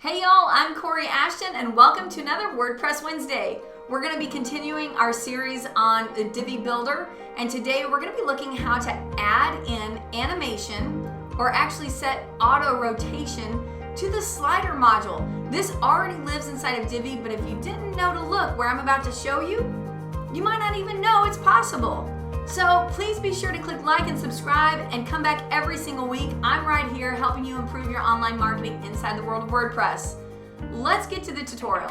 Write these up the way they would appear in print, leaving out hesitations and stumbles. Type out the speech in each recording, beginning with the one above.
Hey y'all, I'm Kori Ashton and welcome to another WordPress Wednesday. We're going to be continuing our series on the Divi Builder, and today we're going to be looking how to add in animation or actually set auto rotation to the slider module. This already lives inside of Divi, but if you didn't know to look where I'm about to show you, you might not even know it's possible. So please be sure to click like and subscribe and come back every single week. I'm right here helping you improve your online marketing inside the world of WordPress. Let's get to the tutorial.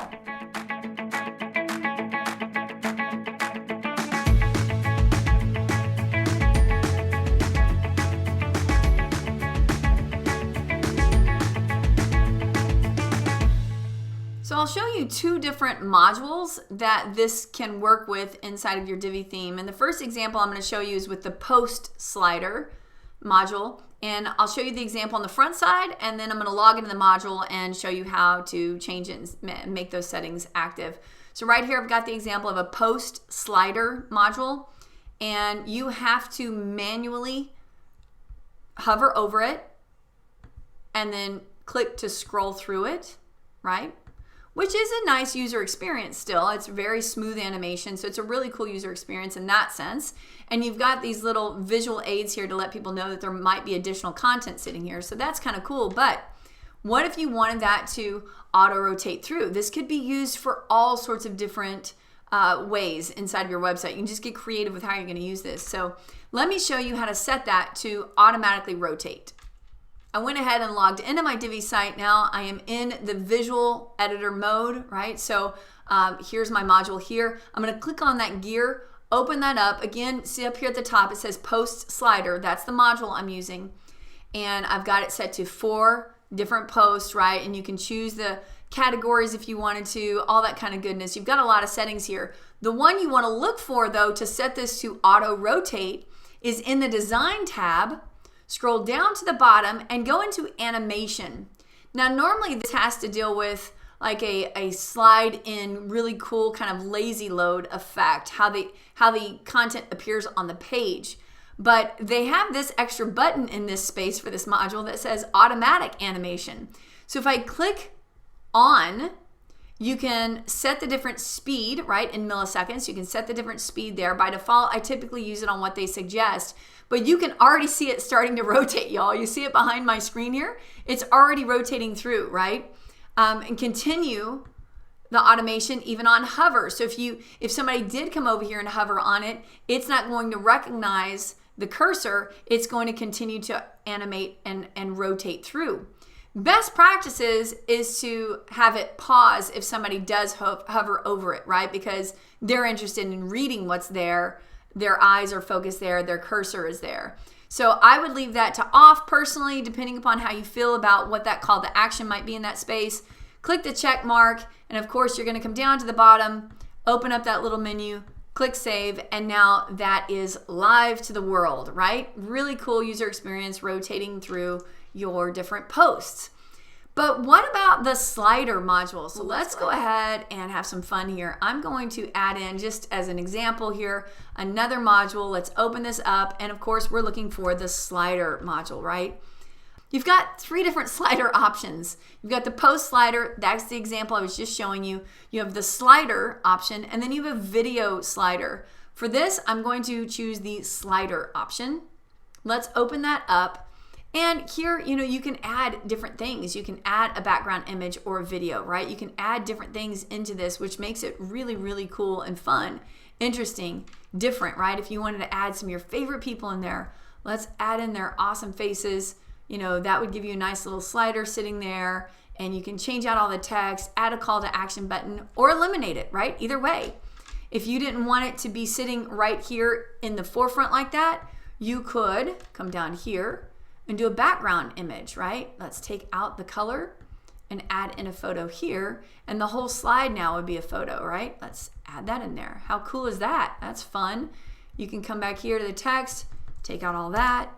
So I'll show you two different modules that this can work with inside of your Divi theme. And the first example I'm going to show you is with the post slider module. And I'll show you the example on the front side, and then I'm going to log into the module and show you how to change it and make those settings active. So right here I've got the example of a post slider module, and you have to manually hover over it and then click to scroll through it, right? Which is a nice user experience still. It's very smooth animation, so it's a really cool user experience in that sense. And you've got these little visual aids here to let people know that there might be additional content sitting here, so that's kind of cool. But what if you wanted that to auto-rotate through? This could be used for all sorts of different ways inside of your website. You can just get creative with how you're going to use this. So let me show you how to set that to automatically rotate. I went ahead and logged into my Divi site. Now I am in the visual editor mode, right? So here's my module here. I'm going to click on that gear, open that up. Again, see up here at the top, it says post slider. That's the module I'm using. And I've got it set to 4 different posts, right? And you can choose the categories if you wanted to, all that kind of goodness. You've got a lot of settings here. The one you want to look for, though, to set this to auto rotate is in the design tab. Scroll down to the bottom and go into animation. Now normally this has to deal with like a slide in really cool kind of lazy load effect, how the content appears on the page. But they have this extra button in this space for this module that says automatic animation. So if I click on, you can set the different speed, right, in milliseconds. You can set the different speed there. By default, I typically use it on what they suggest. But you can already see it starting to rotate, y'all. You see it behind my screen here? It's already rotating through, right? And continue the automation even on hover. So if somebody did come over here and hover on it, it's not going to recognize the cursor. It's going to continue to animate and rotate through. Best practices is to have it pause if somebody does hover over it, right? Because they're interested in reading what's there. Their eyes are focused there, their cursor is there. So I would leave that to off personally, depending upon how you feel about what that call to action might be in that space. Click the check mark, and of course you're gonna come down to the bottom, open up that little menu, click save, and now that is live to the world, right? Really cool user experience rotating through your different posts. But what about the slider module? So let's go ahead and have some fun here. I'm going to add in, just as an example here, another module. Let's open this up. And of course, we're looking for the slider module, right? You've got 3 different slider options. You've got the post slider. That's the example I was just showing you. You have the slider option, and then you have a video slider. For this, I'm going to choose the slider option. Let's open that up. And here, you can add different things. You can add a background image or a video, right? You can add different things into this, which makes it really, really cool and fun, interesting, different, right? If you wanted to add some of your favorite people in there, let's add in their awesome faces. That would give you a nice little slider sitting there, and you can change out all the text, add a call to action button, or eliminate it, right? Either way. If you didn't want it to be sitting right here in the forefront like that, you could come down here and do a background image, right? Let's take out the color and add in a photo here, and the whole slide now would be a photo, right? Let's add that in there. How cool is that? That's fun. You can come back here to the text, take out all that.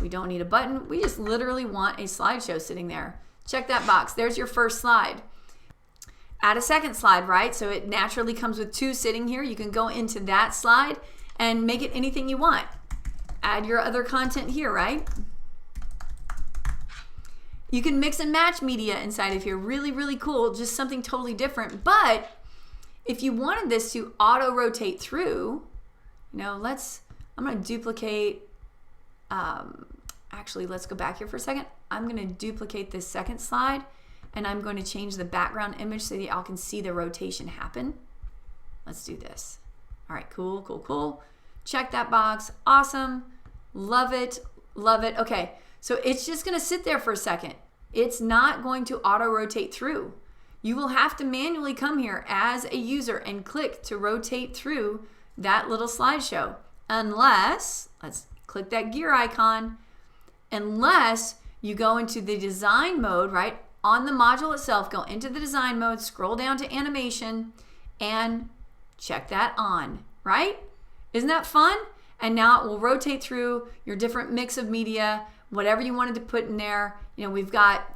We don't need a button. We just literally want a slideshow sitting there. Check that box. There's your first slide. Add a second slide, right? So it naturally comes with 2 sitting here. You can go into that slide and make it anything you want. Add your other content here, right? You can mix and match media inside of here. Really, really cool. Just something totally different. But if you wanted this to auto rotate through, you know, I'm going to duplicate, actually, let's go back here for a second. I'm going to duplicate this second slide, and I'm going to change the background image so that y'all can see the rotation happen. Let's do this. All right, cool, cool, cool. Check that box. Awesome. Love it. Love it. Okay, so it's just going to sit there for a second. It's not going to auto rotate through. You will have to manually come here as a user and click to rotate through that little slideshow. Unless, let's click that gear icon, unless you go into the design mode, right? On the module itself, go into the design mode, scroll down to animation, and check that on, right? Isn't that fun? And now it will rotate through your different mix of media, whatever you wanted to put in there. You know, we've got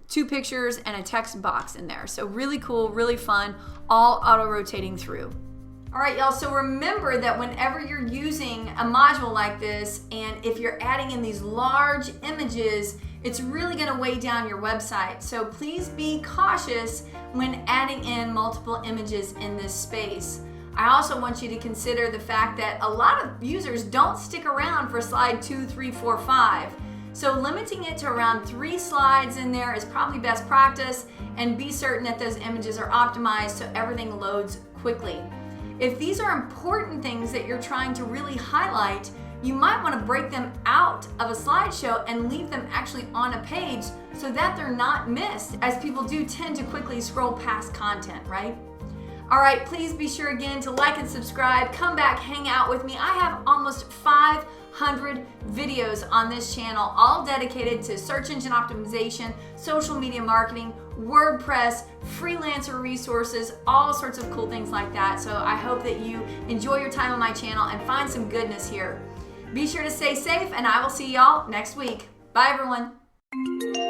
2 pictures and a text box in there. So really cool, really fun, all auto-rotating through. All right, y'all, so remember that whenever you're using a module like this, and if you're adding in these large images, it's really gonna weigh down your website. So please be cautious when adding in multiple images in this space. I also want you to consider the fact that a lot of users don't stick around for slide 2, 3, 4, 5. So limiting it to around 3 slides in there is probably best practice, and be certain that those images are optimized so everything loads quickly. If these are important things that you're trying to really highlight, you might want to break them out of a slideshow and leave them actually on a page so that they're not missed, as people do tend to quickly scroll past content, right? All right, please be sure again to like and subscribe. Come back, hang out with me. I have almost 500 videos on this channel, all dedicated to search engine optimization, social media marketing, WordPress, freelancer resources, all sorts of cool things like that. So I hope that you enjoy your time on my channel and find some goodness here. Be sure to stay safe, and I will see y'all next week. Bye, everyone.